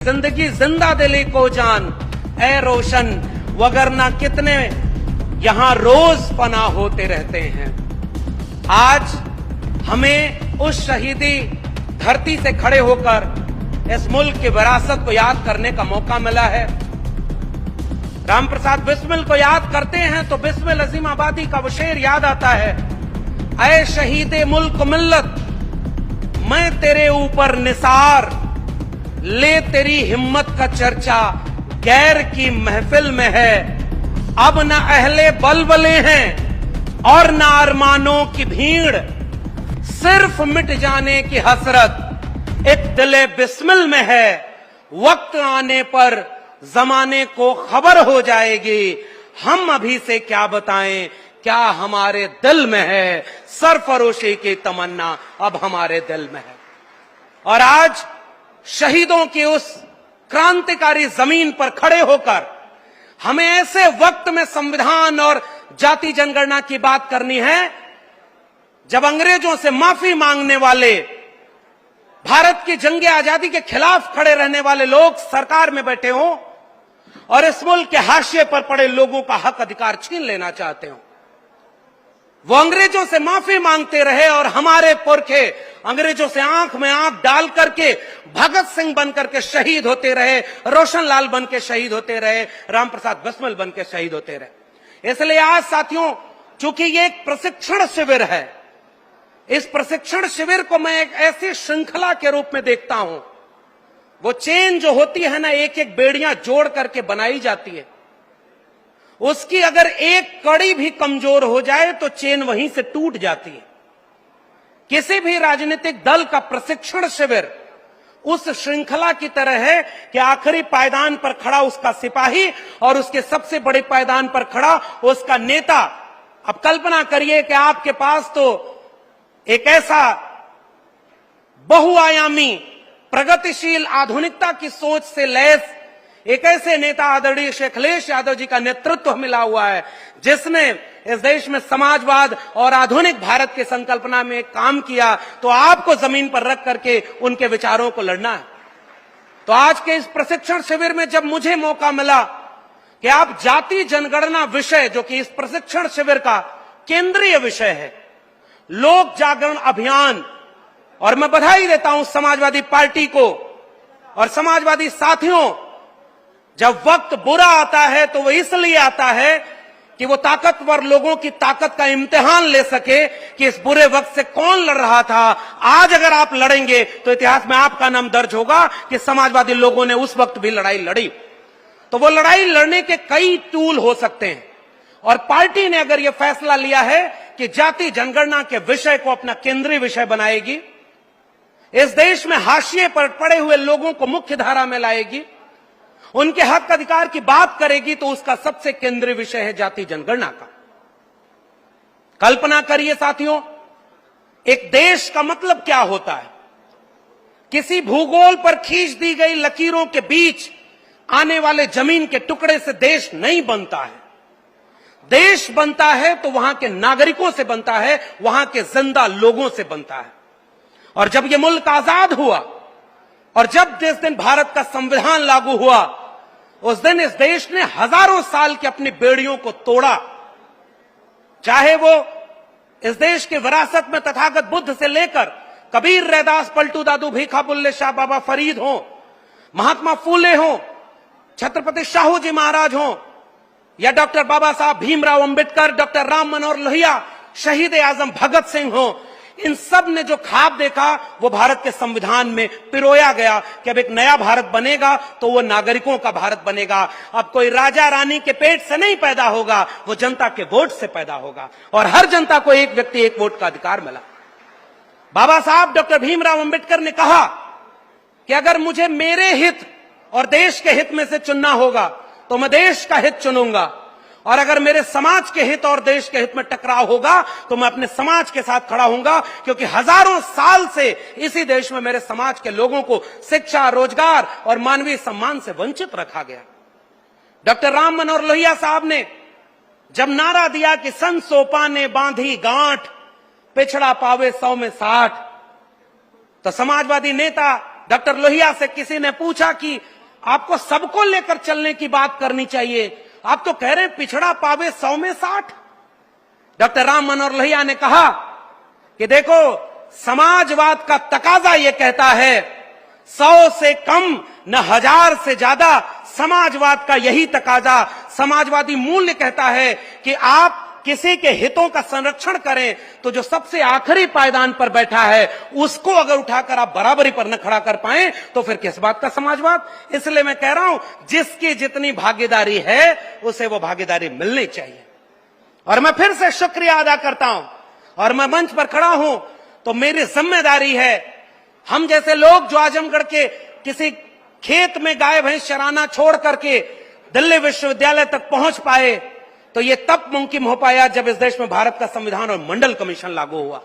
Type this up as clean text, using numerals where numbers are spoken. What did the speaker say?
जिंदगी जिंदा दिली को जान ए रोशन वगरना कितने यहां रोज पना होते रहते हैं। आज हमें उस शहीदी धरती से खड़े होकर इस मुल्क की विरासत को याद करने का मौका मिला है। राम प्रसाद बिस्मिल को याद करते हैं तो बिस्मिल अजीम आबादी का वो शेर याद आता है, ऐ शहीदे मुल्क मिल्लत मैं तेरे ऊपर निसार, ले तेरी हिम्मत का चर्चा गैर की महफिल में है। अब न अहले बलबले हैं और न अरमानों की भीड़, सिर्फ मिट जाने की हसरत एक दिले बिस्मिल में है। वक्त आने पर जमाने को खबर हो जाएगी, हम अभी से क्या बताएं क्या हमारे दिल में है। सरफरोशी की तमन्ना अब हमारे दिल में है। और आज शहीदों की उस क्रांतिकारी जमीन पर खड़े होकर हमें ऐसे वक्त में संविधान और जाति जनगणना की बात करनी है जब अंग्रेजों से माफी मांगने वाले, भारत की जंग आजादी के खिलाफ खड़े रहने वाले लोग सरकार में बैठे हों और इस मुल्क के हाशिए पर पड़े लोगों का हक अधिकार छीन लेना चाहते हो। वो अंग्रेजों से माफी मांगते रहे और हमारे पुरखे अंग्रेजों से आंख में आंख डाल करके भगत सिंह बनकर के शहीद होते रहे, रोशन लाल बन के शहीद होते रहे, राम प्रसाद बिस्मिल बन के शहीद होते रहे। इसलिए आज साथियों, चूंकि ये एक प्रशिक्षण शिविर है, इस प्रशिक्षण शिविर को मैं एक ऐसी श्रृंखला के रूप में देखता हूं। वो चेन जो होती है ना, एक एक बेड़ियां जोड़ करके बनाई जाती है, उसकी अगर एक कड़ी भी कमजोर हो जाए तो चेन वहीं से टूट जाती है। किसी भी राजनीतिक दल का प्रशिक्षण शिविर उस श्रृंखला की तरह है कि आखिरी पायदान पर खड़ा उसका सिपाही और उसके सबसे बड़े पायदान पर खड़ा उसका नेता। अब कल्पना करिए कि आपके पास तो एक ऐसा बहुआयामी प्रगतिशील आधुनिकता की सोच से लैस एक ऐसे नेता आदरणीय शेख अखिलेश यादव जी का नेतृत्व मिला हुआ है, जिसने इस देश में समाजवाद और आधुनिक भारत की संकल्पना में काम किया। तो आपको जमीन पर रख करके उनके विचारों को लड़ना है। तो आज के इस प्रशिक्षण शिविर में जब मुझे मौका मिला कि आप जाति जनगणना विषय, जो कि इस प्रशिक्षण शिविर का केंद्रीय विषय है, लोक जागरण अभियान, और मैं बधाई देता हूं समाजवादी पार्टी को और समाजवादी साथियों, जब वक्त बुरा आता है तो वो इसलिए आता है कि वो ताकतवर लोगों की ताकत का इम्तिहान ले सके कि इस बुरे वक्त से कौन लड़ रहा था। आज अगर आप लड़ेंगे तो इतिहास में आपका नाम दर्ज होगा कि समाजवादी लोगों ने उस वक्त भी लड़ाई लड़ी। तो वो लड़ाई लड़ने के कई टूल हो सकते हैं और पार्टी ने अगर यह फैसला लिया है कि जाति जनगणना के विषय को अपना केंद्रीय विषय बनाएगी, इस देश में हाशिए पर पड़े हुए लोगों को मुख्य धारा में लाएगी, उनके हक अधिकार की बात करेगी, तो उसका सबसे केंद्रीय विषय है जाति जनगणना का। कल्पना करिए साथियों, एक देश का मतलब क्या होता है। किसी भूगोल पर खींच दी गई लकीरों के बीच आने वाले जमीन के टुकड़े से देश नहीं बनता है। देश बनता है तो वहां के नागरिकों से बनता है, वहां के जिंदा लोगों से बनता है। और जब यह मुल्क आजाद हुआ और जब जिस दिन भारत का संविधान लागू हुआ, उस दिन इस देश ने हजारों साल की अपनी बेड़ियों को तोड़ा। चाहे वो इस देश की विरासत में तथागत बुद्ध से लेकर कबीर, रैदास, पलटू दादू, भीखा बुल्ले शाह, बाबा फरीद हो, महात्मा फूले हो, छत्रपति शाहू जी महाराज हो, या डॉक्टर बाबा साहब भीमराव अंबेडकर, डॉक्टर राम मनोहर लोहिया, शहीद आजम भगत सिंह हो, इन सब ने जो ख्वाब देखा वो भारत के संविधान में पिरोया गया कि अब एक नया भारत बनेगा तो वो नागरिकों का भारत बनेगा। अब कोई राजा रानी के पेट से नहीं पैदा होगा, वो जनता के वोट से पैदा होगा और हर जनता को एक व्यक्ति एक वोट का अधिकार मिला। बाबा साहब डॉक्टर भीमराव अंबेडकर ने कहा कि अगर मुझे मेरे हित और देश के हित में से चुनना होगा तो मैं देश का हित चुनूंगा, और अगर मेरे समाज के हित और देश के हित में टकराव होगा तो मैं अपने समाज के साथ खड़ा हूंगा, क्योंकि हजारों साल से इसी देश में मेरे समाज के लोगों को शिक्षा, रोजगार और मानवीय सम्मान से वंचित रखा गया। डॉक्टर राम मनोहर लोहिया साहब ने जब नारा दिया कि सन सोपा ने बांधी गांठ, पिछड़ा पावे 100 में 60, तो समाजवादी नेता डॉक्टर लोहिया से किसी ने पूछा कि आपको सबको लेकर चलने की बात करनी चाहिए, आप तो कह रहे हैं पिछड़ा पावे 100 में 60। डॉक्टर राम मनोहर लोहिया ने कहा कि देखो, समाजवाद का तकाजा यह कहता है 100 से कम न 1000 से ज्यादा, समाजवाद का यही तकाजा, समाजवादी मूल्य कहता है कि आप किसी के हितों का संरक्षण करें तो जो सबसे आखिरी पायदान पर बैठा है उसको अगर उठाकर आप बराबरी पर न खड़ा कर पाए तो फिर किस बात का समाजवाद। इसलिए मैं कह रहा हूं जिसकी जितनी भागीदारी है उसे वो भागीदारी मिलनी चाहिए। और मैं फिर से शुक्रिया अदा करता हूं, और मैं मंच पर खड़ा हूं तो मेरी जिम्मेदारी है, हम जैसे लोग जो आजमगढ़ के किसी खेत में गाय भैंस चराना छोड़ करके दिल्ली विश्वविद्यालय तक पहुंच पाए, तो ये तब मुमकिन हो पाया जब इस देश में भारत का संविधान और मंडल कमीशन लागू हुआ।